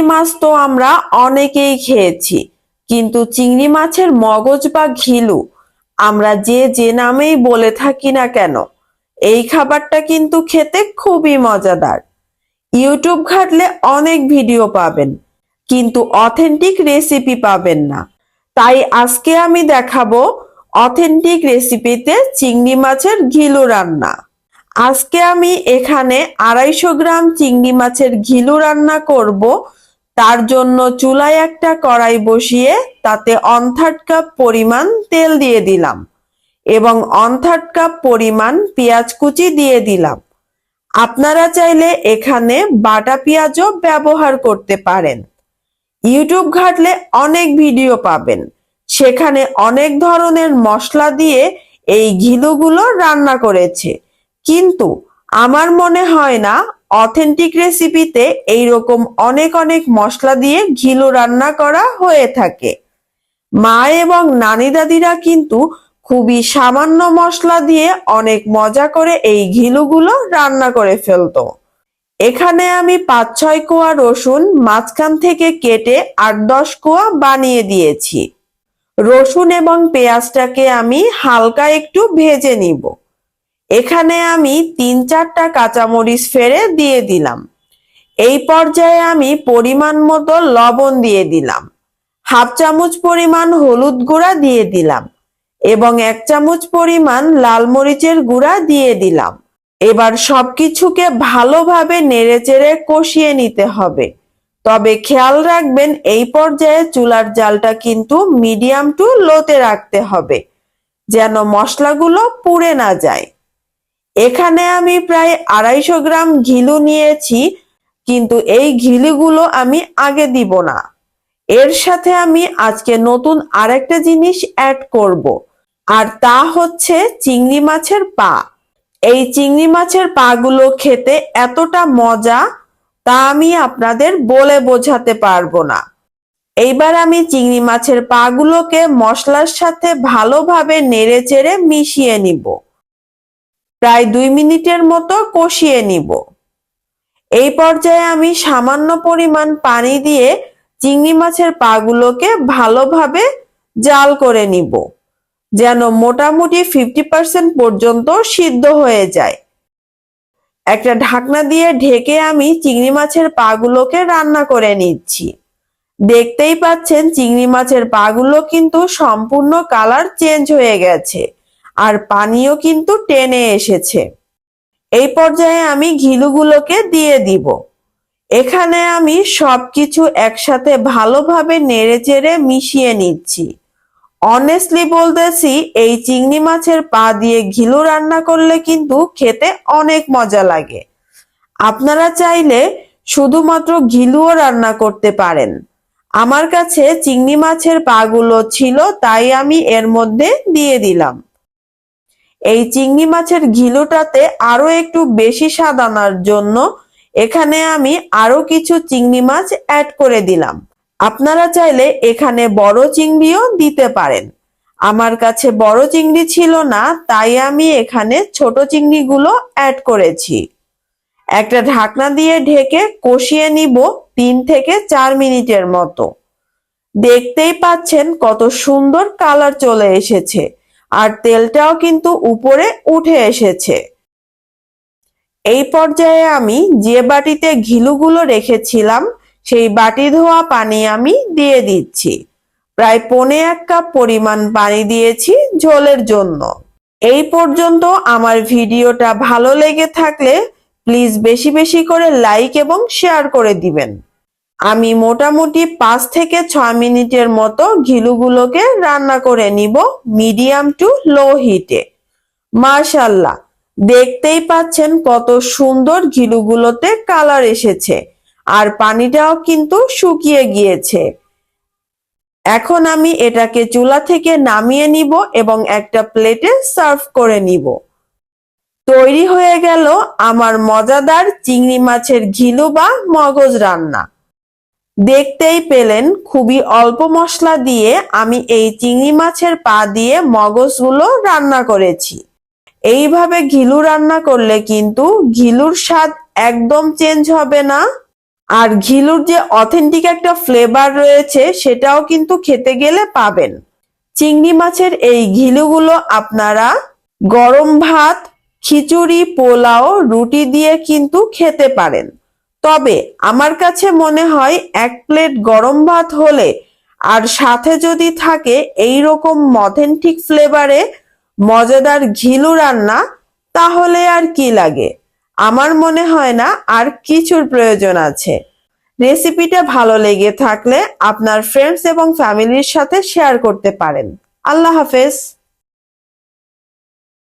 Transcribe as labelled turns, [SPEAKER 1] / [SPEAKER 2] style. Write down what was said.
[SPEAKER 1] চিংড়ি মাছ তো আমরা অনেকেই খেয়েছি, কিন্তু চিংড়ি মাছের মগজ বা ঘিলু আমরা যে যে নামেই বলে থাকি না কেন, এই খাবারটা কিন্তু খেতে খুবই মজাদার। ইউটিউব ঘাটলে অনেক ভিডিও পাবেন, কিন্তু অথেন্টিক রেসিপি পাবেন না। তাই আজকে আমি দেখাবো অথেন্টিক রেসিপিতে চিংড়ি মাছের ঘিলু রান্না। আজকে আমি এখানে 250 গ্রাম চিংড়ি মাছের ঘিলু রান্না করব। তার জন্য চুলায় একটা কড়াই বসিয়ে তাতে 1/3 কাপ পরিমাণ তেল দিয়ে দিলাম এবং 1/3 কাপ পরিমাণ পেঁয়াজ কুচি দিয়ে দিলাম। আপনারা চাইলে এখানে বাটা পেঁয়াজও ব্যবহার করতে পারেন। ইউটিউব ঘাটলে অনেক ভিডিও পাবেন, সেখানে অনেক ধরনের মশলা দিয়ে এই ঘিলুগুলো রান্না করেছে, কিন্তু আমার মনে হয় না অথেন্টিক রেসিপিতে এইরকম অনেক অনেক মশলা দিয়ে ঘিলু রান্না করা হয়ে থাকে। মা এবং নানি দাদিরা কিন্তু খুবই সামান্য মশলা দিয়ে অনেক মজা করে এই ঘিলুগুলো রান্না করে ফেলতো। এখানে আমি 5-6 কোয়া রসুন মাঝখান থেকে কেটে 8-10 কোয়া বানিয়ে দিয়েছি। রসুন এবং পেঁয়াজটাকে আমি হালকা একটু ভেজে নিব। এখানে আমি 3-4টা কাঁচামরিচ ফেড়ে দিয়ে দিলাম। এই পর্যায়ে আমি পরিমাণ মতো লবণ দিয়ে দিলাম, 1/2 চামচ পরিমাণ হলুদ গুঁড়া দিয়ে দিলাম এবং 1 চামচ পরিমাণ লাল মরিচের গুঁড়া দিয়ে দিলাম। এবার সবকিছুকে ভালোভাবে নেড়েচেড়ে কষিয়ে নিতে হবে। তবে খেয়াল রাখবেন এই পর্যায়ে চুলার জালটা কিন্তু মিডিয়াম টু লোতে রাখতে হবে, যেন মশলাগুলো পুড়ে না যায়। এখানে আমি প্রায় 250 গ্রাম ঘিলু নিয়েছি, কিন্তু এই ঘিলুগুলো আমি আগে দিব না। এর সাথে আমি আজকে নতুন আরেকটা জিনিস অ্যাড করব, আর তা হচ্ছে চিংড়ি মাছের পা। এই চিংড়ি মাছের পাগুলো খেতে এতটা মজা, তা আমি আপনাদের বলে বোঝাতে পারবো না। এইবার আমি চিংড়ি মাছের পাগুলোকে মশলার সাথে ভালোভাবে নেড়েচেড়ে মিশিয়ে নিব। প্রায় 2 মিনিটের মতো কষিয়ে নিব। এই পর্যায়ে আমি সামান্য পরিমাণ পানি দিয়ে চিংড়ি মাছের পাগুলোকে ভালোভাবে জাল করে নিব, যেন মোটামুটি 50% পর্যন্ত সিদ্ধ হয়ে যায়। একটা ঢাকনা দিয়ে ঢেকে আমি চিংড়ি মাছের পাগুলোকে রান্না করে নিচ্ছি। দেখতেই পাচ্ছেন চিংড়ি মাছের পাগুলো কিন্তু সম্পূর্ণ কালার চেঞ্জ হয়ে গেছে, আর পানিও কিন্তু টেনে এসেছে। এই পর্যায়ে আমি ঘিলুগুলোকে দিয়ে দিব। এখানে আমি সবকিছু একসাথে ভালোভাবে নেড়েচেড়ে মিশিয়ে নিচ্ছি। অনেস্টলি বলতেছি, এই চিংড়ি মাছের পা দিয়ে ঘিলু রান্না করলে কিন্তু খেতে অনেক মজা লাগে। আপনারা চাইলে শুধুমাত্র ঘিলুও রান্না করতে পারেন। আমার কাছে চিংড়ি মাছের পাগুলো ছিল, তাই আমি এর মধ্যে দিয়ে দিলাম। এই চিংড়ি মাছের ঘিলুটাতে আরো একটু বেশি স্বাদ আনার জন্য এখানে আমি আরো কিছু চিংড়ি মাছ অ্যাড করে দিলাম। আপনারা চাইলে এখানে বড় চিংড়িও দিতে পারেন। আমার কাছে বড় চিংড়ি ছিল না, তাই আমি এখানে ছোট চিংড়িগুলো অ্যাড করেছি। একটা ঢাকনা দিয়ে ঢেকে কষিয়ে নিব 3 থেকে 4 মিনিটের মতো। দেখতেই পাচ্ছেন কত সুন্দর কালার চলে এসেছে, আর তেলটাও কিন্তু উপরে উঠে এসেছে। এই পর্যায়ে আমি যে বাটিতে ঘিলুগুলো রেখেছিলাম সেই বাটি ধোয়া পানি আমি দিয়ে দিচ্ছি। প্রায় 1.25 কাপ পরিমাণ পানি দিয়েছি ঝোলের জন্য। এই পর্যন্ত আমার ভিডিওটা ভালো লেগে থাকলে প্লিজ বেশি বেশি করে লাইক এবং শেয়ার করে দিবেন। আমি মোটামুটি 5 থেকে 6 মিনিটের মতো ঘিলুগুলোকে রান্না করে নিব মিডিয়াম টু লো হিটে। মাশাআল্লাহ, দেখতেই পাচ্ছেন কত সুন্দর ঘিলুগুলোতে কালার এসেছে, আর পানিটাও কিন্তু শুকিয়ে গিয়েছে। এখন আমি এটাকে চুলা থেকে নামিয়ে নিব এবং একটা প্লেটে সার্ভ করে নিব। তৈরি হয়ে গেল আমার মজাদার চিংড়ি মাছের ঘিলু বা মগজ রান্না। দেখতেই পেলেন খুবই অল্প মশলা দিয়ে আমি এই চিংড়ি মাছের পা দিয়ে মগজগুলো রান্না করেছি। এইভাবে ঘিলু রান্না করলে কিন্তু ঘিলুর স্বাদ একদম চেঞ্জ হবে না, আর ঘিলুর যে অথেন্টিক একটা ফ্লেভার রয়েছে সেটাও কিন্তু খেতে গেলে পাবেন। চিংড়ি মাছের এই ঘিলুগুলো আপনারা গরম ভাত, খিচুড়ি, পোলাও, রুটি দিয়ে কিন্তু খেতে পারেন। তবে আমার কাছে মনে হয় 1 প্লেট গরম ভাত হলে আর সাথে যদি থাকে এইরকম অথেন্টিক ফ্লেভারে মজাদার ঘিলু রান্না, তাহলে আর কি লাগে। আমার মনে হয় না আর কিছুর প্রয়োজন আছে। রেসিপিটা ভালো লেগে থাকলে আপনার ফ্রেন্ডস এবং ফ্যামিলির সাথে শেয়ার করতে পারেন। আল্লাহ হাফেজ।